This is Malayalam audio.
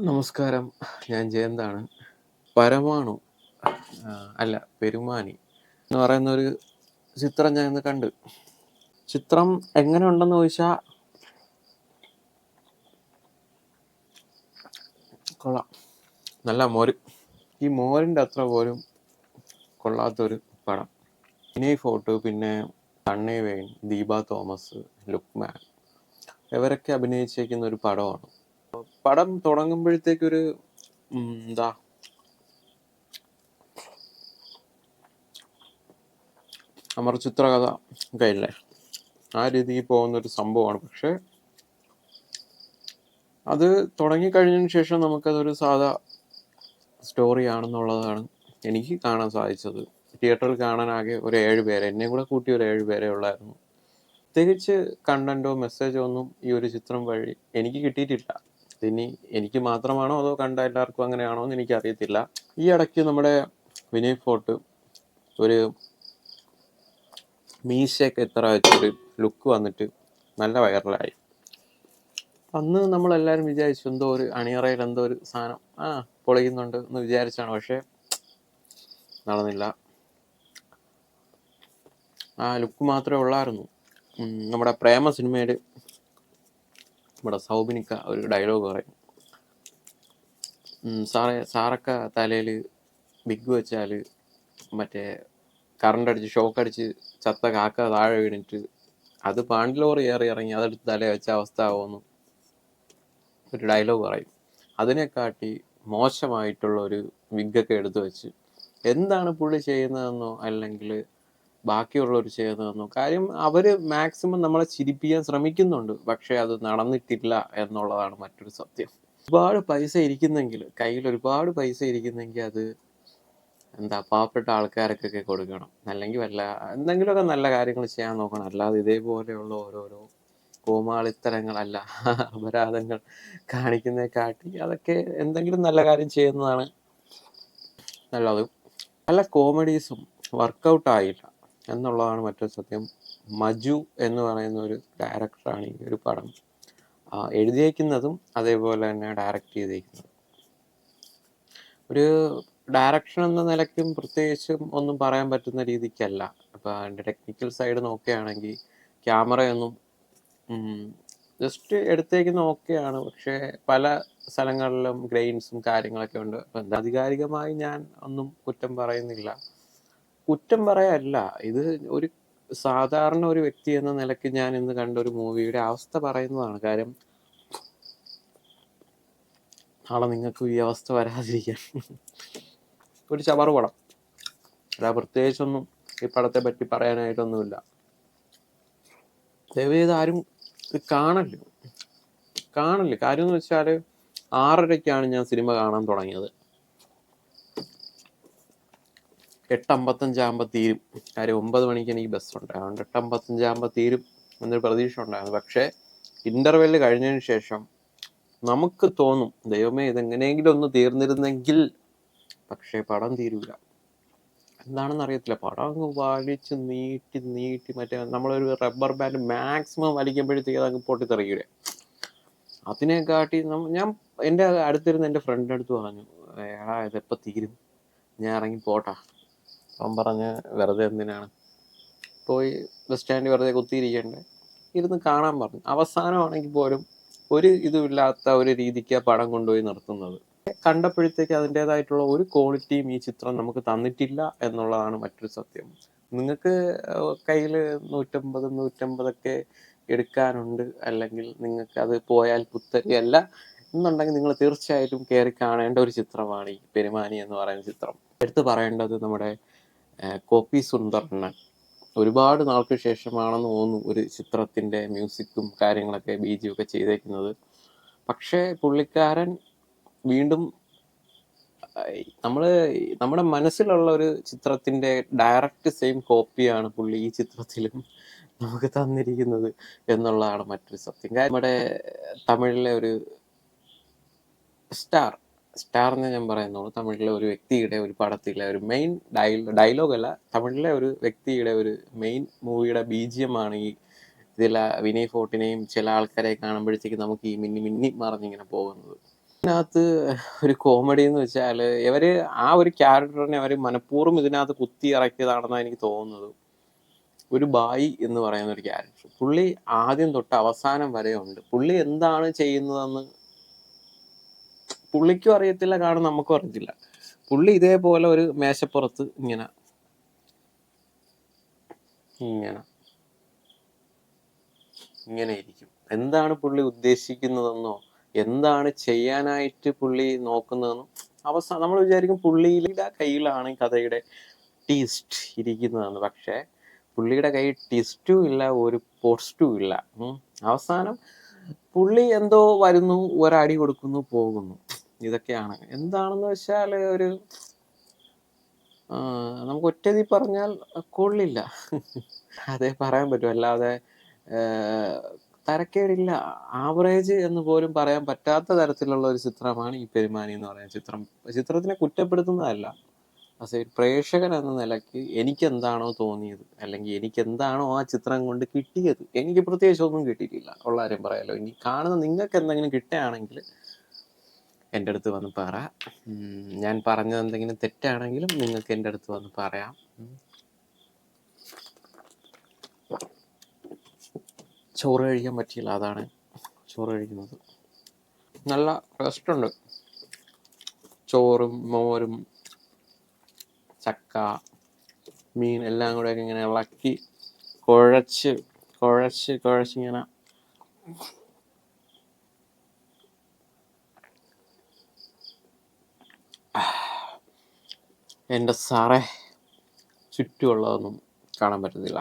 നമസ്കാരം. ഞാൻ ജയന്താണ്. പരമാണു അല്ല പെരുമാനി എന്ന് പറയുന്നൊരു ചിത്രം ഞാൻ ഇന്ന് കണ്ട്. ചിത്രം എങ്ങനെ ഉണ്ടെന്ന് ചോദിച്ചാൽ കൊള്ളാം. നല്ല മോര്. ഈ മോരിൻ്റെ അത്ര പോലും കൊള്ളാത്തൊരു പടം. വിനയ് ഫോർട്ട്, പിന്നെ സണ്ണി വെയിൻ, ദീപ തോമസ്, ലുക്മാൻ ഇവരൊക്കെ അഭിനയിച്ചേക്കുന്ന ഒരു പടമാണ്. പടം തുടങ്ങുമ്പോഴത്തേക്കൊരു എന്താ അമർചിത്ര കഥ ഒക്കെ ഇല്ലേ, ആ രീതിയിൽ പോകുന്നൊരു സംഭവമാണ്. പക്ഷേ അത് തുടങ്ങിക്കഴിഞ്ഞതിന് ശേഷം നമുക്കതൊരു സാധാ സ്റ്റോറി ആണെന്നുള്ളതാണ് എനിക്ക് കാണാൻ സാധിച്ചത്. തിയേറ്ററിൽ കാണാനാകെ ഒരു 7 പേരെ, എന്നെ കൂടെ കൂട്ടി ഒരു 7 പേരെ ഉള്ളായിരുന്നു. പ്രത്യേകിച്ച് കണ്ടന്റോ മെസ്സേജോ ഒന്നും ഈ ഒരു ചിത്രം വഴി എനിക്ക് കിട്ടിയിട്ടില്ല. ഇനി എനിക്ക് മാത്രമാണോ അതോ കണ്ട എല്ലാവർക്കും അങ്ങനെയാണോ എന്ന് എനിക്കറിയത്തില്ല. ഈ ഇടയ്ക്ക് നമ്മുടെ വിനയ് ഫോർട്ട് ഒരു മീശയൊക്കെ എത്ര വെച്ചൊരു ലുക്ക് വന്നിട്ട് നല്ല വൈറലായി. അന്ന് നമ്മളെല്ലാവരും വിചാരിച്ചു എന്തോ ഒരു അണിയറയിൽ എന്തോ ഒരു സാധനം പൊളിയുന്നുണ്ട് എന്ന് വിചാരിച്ചാണ്. പക്ഷേ നടന്നില്ല. ആ ലുക്ക് മാത്രമേ ഉള്ളായിരുന്നു. നമ്മുടെ പ്രേമ സിനിമയിൽ നമ്മുടെ സൗബിനിക്ക ഒരു ഡയലോഗ് പറയും, സാറൊക്കെ തലയിൽ ബിഗ് വെച്ചാൽ മറ്റേ കറണ്ട് അടിച്ച് ഷോക്കടിച്ച് ചത്ത കാക്ക താഴെ വീണിട്ട് അത് പാണ്ടിലോറി ഏറി ഇറങ്ങി അതെടുത്ത് തല വെച്ച അവസ്ഥ ആവുമെന്ന് ഒരു ഡയലോഗ് പറയും. അതിനെക്കാട്ടി മോശമായിട്ടുള്ള ഒരു വിഗൊക്കെ എടുത്തു വെച്ച് എന്താണ് പുള്ളി ചെയ്യുന്നതെന്നോ അല്ലെങ്കിൽ ബാക്കിയുള്ളവർ ചെയ്യുന്നതെന്നോ കാര്യം അവർ മാക്സിമം നമ്മളെ ചിരിപ്പിക്കാൻ ശ്രമിക്കുന്നുണ്ട്. പക്ഷേ അത് നടന്നിട്ടില്ല എന്നുള്ളതാണ് മറ്റൊരു സത്യം. ഒരുപാട് പൈസ ഇരിക്കുന്നെങ്കിൽ, കയ്യിൽ ഒരുപാട് പൈസ ഇരിക്കുന്നെങ്കിൽ അത് പാവപ്പെട്ട ആൾക്കാർക്കൊക്കെ കൊടുക്കണം, അല്ലെങ്കിൽ എന്തെങ്കിലുമൊക്കെ നല്ല കാര്യങ്ങൾ ചെയ്യാൻ നോക്കണം. അല്ലാതെ ഇതേപോലെയുള്ള ഓരോരോ കോമാളിത്തരങ്ങളല്ല അപരാധങ്ങൾ കാണിക്കുന്നതിനെക്കാട്ടി അതൊക്കെ എന്തെങ്കിലും നല്ല കാര്യം ചെയ്യുന്നതാണ് നല്ലത്. പല കോമഡീസും വർക്കൗട്ട് ആയില്ല എന്നുള്ളതാണ് മറ്റൊരു സത്യം. മജു എന്ന് പറയുന്ന ഒരു ഡയറക്ടറാണ് ഈ ഒരു പടം എഴുതിയേക്കുന്നതും അതേപോലെ തന്നെ ഡയറക്റ്റ് ചെയ്തേക്കുന്നതും. ഒരു ഡയറക്ഷൻ എന്ന നിലയ്ക്കും പ്രത്യേകിച്ചും ഒന്നും പറയാൻ പറ്റുന്ന രീതിക്കല്ല. അപ്പോൾ അതിൻ്റെ ടെക്നിക്കൽ സൈഡ് നോക്കുകയാണെങ്കിൽ ക്യാമറയൊന്നും ജസ്റ്റ് എടുത്തേക്കുന്ന ഓക്കെയാണ്. പക്ഷേ പല സ്ഥലങ്ങളിലും ഗ്രെയിൻസും കാര്യങ്ങളൊക്കെ ഉണ്ട്. അപ്പം ആധികാരികമായി ഞാൻ ഒന്നും കുറ്റം പറയുന്നില്ല. കുറ്റം പറയല്ല, ഇത് ഒരു സാധാരണ ഒരു വ്യക്തി എന്ന നിലയ്ക്ക് ഞാൻ ഇന്ന് കണ്ട ഒരു മൂവിയുടെ അവസ്ഥ പറയുന്നതാണ്. കാര്യം നാളെ നിങ്ങൾക്കും ഈ അവസ്ഥ വരാതിരിക്കാൻ ഒരു ചവറ് പടം. അല്ല, പ്രത്യേകിച്ചൊന്നും ഈ പടത്തെ പറ്റി പറയാനായിട്ടൊന്നുമില്ല. ദയവേത് ആരും കാണല്ലേ. കാര്യം എന്ന് വെച്ചാൽ 6:30-ക്കാണ് ഞാൻ സിനിമ കാണാൻ തുടങ്ങിയത്. 8:55 തീരും. കാര്യം 9 മണിക്ക് എനിക്ക് ബസ്സുണ്ട്. അതുകൊണ്ട് 8:55 തീരും എന്നൊരു പ്രതീക്ഷ ഉണ്ടായിരുന്നു. പക്ഷേ ഇൻ്റർവെല്ല് കഴിഞ്ഞതിന് ശേഷം നമുക്ക് തോന്നും, ദൈവമേ ഇതെങ്ങനെയെങ്കിലും ഒന്ന് തീർന്നിരുന്നെങ്കിൽ. പക്ഷേ പടം തീരൂല. എന്താണെന്ന് അറിയത്തില്ല. പടം അങ്ങ് വലിച്ച് നീട്ടി മറ്റേ നമ്മളൊരു റബ്ബർ ബാൻഡ് മാക്സിമം വലിക്കുമ്പോഴത്തേക്ക് അതങ്ങ് പൊട്ടിത്തെറിയൂലേ, അതിനെക്കാട്ടി ഞാൻ എൻ്റെ അടുത്തിരുന്ന് എൻ്റെ ഫ്രണ്ടിൻ്റെ അടുത്ത് പറഞ്ഞു, എടാ ഇതെപ്പോൾ തീരും, ഞാൻ ഇറങ്ങി പോട്ടാ. അവൻ പറഞ്ഞ് വെറുതെ എന്തിനാണ്, പോയി ബസ് സ്റ്റാൻഡിൽ വെറുതെ കുത്തിയിരിക്കണ്ടേ, ഇരുന്ന് കാണാൻ പറഞ്ഞു. അവസാനമാണെങ്കിൽ പോലും ഒരു ഇതുമില്ലാത്ത ഒരു രീതിക്ക് പടം കൊണ്ടുപോയി നിർത്തുന്നത് കണ്ടപ്പോഴത്തേക്ക് അതിൻ്റെതായിട്ടുള്ള ഒരു ക്വാളിറ്റിയും ഈ ചിത്രം നമുക്ക് തന്നിട്ടില്ല എന്നുള്ളതാണ് മറ്റൊരു സത്യം. നിങ്ങൾക്ക് കയ്യിൽ 150 എടുക്കാനുണ്ട്, അല്ലെങ്കിൽ നിങ്ങൾക്ക് അത് പോയാൽ പുത്തരിയല്ല എന്നുണ്ടെങ്കിൽ നിങ്ങൾ തീർച്ചയായിട്ടും കയറി കാണേണ്ട ഒരു ചിത്രമാണ് ഈ പെരുമാനി എന്ന് പറയുന്ന ചിത്രം. എടുത്തു പറയേണ്ടത് നമ്മുടെ കോപ്പി സുന്ദർണ്ണൻ. ഒരുപാട് നാൾക്ക് ശേഷമാണെന്ന് തോന്നുന്നു ഒരു ചിത്രത്തിൻ്റെ മ്യൂസിക്കും കാര്യങ്ങളൊക്കെ BGM ഒക്കെ ചെയ്തേക്കുന്നത്. പക്ഷേ പുള്ളിക്കാരൻ വീണ്ടും നമ്മുടെ മനസ്സിലുള്ള ഒരു ചിത്രത്തിൻ്റെ ഡയറക്റ്റ് സെയിം കോപ്പിയാണ് പുള്ളി ഈ ചിത്രത്തിലും നമുക്ക് തന്നിരിക്കുന്നത് എന്നുള്ളതാണ് മറ്റൊരു സത്യം. നമ്മുടെ തമിഴിലെ ഒരു സ്റ്റാർ എന്ന് ഞാൻ പറയുന്നുള്ളൂ. തമിഴിലെ ഒരു വ്യക്തിയുടെ ഒരു പടത്തിലെ ഒരു മെയിൻ ഡയലോഗല്ല, തമിഴിലെ ഒരു വ്യക്തിയുടെ ഒരു മെയിൻ മൂവിയുടെ BGM ആണ് ഈ ഇതിലെ വിനയ് ഫോർട്ടിനെയും ചില ആൾക്കാരെ കാണുമ്പോഴത്തേക്ക് നമുക്ക് ഈ മിന്നി മറിഞ്ഞിങ്ങനെ പോകുന്നത്. ഇതിനകത്ത് ഒരു കോമഡി എന്ന് വെച്ചാൽ ഇവര് ആ ഒരു ക്യാരക്ടറിനെ അവർ മനഃപൂർവ്വം ഇതിനകത്ത് കുത്തി ഇറക്കിയതാണെന്നാണ് എനിക്ക് തോന്നുന്നത്. ഒരു ബായി എന്ന് പറയുന്ന ഒരു ക്യാരക്ടർ, പുള്ളി ആദ്യം തൊട്ട് അവസാനം വരെ ഉണ്ട്. പുള്ളി എന്താണ് ചെയ്യുന്നതെന്ന് പുള്ളിക്കും അറിയത്തില്ല, കാണും നമുക്കും അറിയത്തില്ല. പുള്ളി ഇതേപോലെ ഒരു മേശപ്പുറത്ത് ഇങ്ങനെ ഇങ്ങനെ ഇങ്ങനെ ഇരിക്കും. എന്താണ് പുള്ളി ഉദ്ദേശിക്കുന്നതെന്നോ എന്താണ് ചെയ്യാനായിട്ട് പുള്ളി നോക്കുന്നതെന്നോ അവസാനം നമ്മൾ വിചാരിക്കും പുള്ളിയുടെ കയ്യിലാണ് കഥയുടെ ട്വിസ്റ്റ് ഇരിക്കുന്നതെന്ന്. പക്ഷേ പുള്ളിയുടെ കയ്യിൽ ട്വിസ്റ്റും ഇല്ല, ഒരു പോസ്റ്റും ഇല്ല. അവസാനം പുള്ളി എന്തോ വരുന്നു, ഒരടി കൊടുക്കുന്നു, പോകുന്നു. ഇതൊക്കെയാണ്. എന്താണെന്ന് വെച്ചാൽ ഒരു നമുക്ക് ഒറ്റതി പറഞ്ഞാൽ കൊള്ളില്ല. അതേ പറയാൻ പറ്റും. അല്ലാതെ തരക്കേടില്ല, ആവറേജ് എന്ന് പോലും പറയാൻ പറ്റാത്ത തരത്തിലുള്ള ഒരു ചിത്രമാണ് ഈ പെരുമാനി എന്ന് പറയുന്ന ചിത്രം. ചിത്രത്തിനെ കുറ്റപ്പെടുത്തുന്നതല്ല, പക്ഷേ പ്രേക്ഷകൻ എന്ന നിലയ്ക്ക് എനിക്കെന്താണോ തോന്നിയത്, അല്ലെങ്കിൽ എനിക്കെന്താണോ ആ ചിത്രം കൊണ്ട് കിട്ടിയത്, എനിക്ക് പ്രത്യേകിച്ച് ഒന്നും കിട്ടിയിട്ടില്ല ഉള്ള കാര്യം പറയാലോ. ഇനി കാണുന്ന നിങ്ങൾക്ക് എന്തെങ്കിലും കിട്ടുകയാണെങ്കിൽ എൻ്റെ അടുത്ത് വന്ന് പറ. ഞാൻ പറഞ്ഞത് എന്തെങ്കിലും തെറ്റാണെങ്കിലും നിങ്ങൾക്ക് എൻ്റെ അടുത്ത് വന്ന് പറയാം. ചോറ് കഴിക്കാൻ പറ്റിയില്ല, അതാണ് ചോറ് കഴിക്കുന്നത്. നല്ല ടേസ്റ്റുണ്ട്. ചോറും മോരും ചക്ക മീൻ എല്ലാം കൂടെ ഇങ്ങനെ ഇളക്കി കുഴച്ചിങ്ങനെ എൻ്റെ സാറേ ചുറ്റുമുള്ളതൊന്നും കാണാൻ പറ്റത്തില്ല.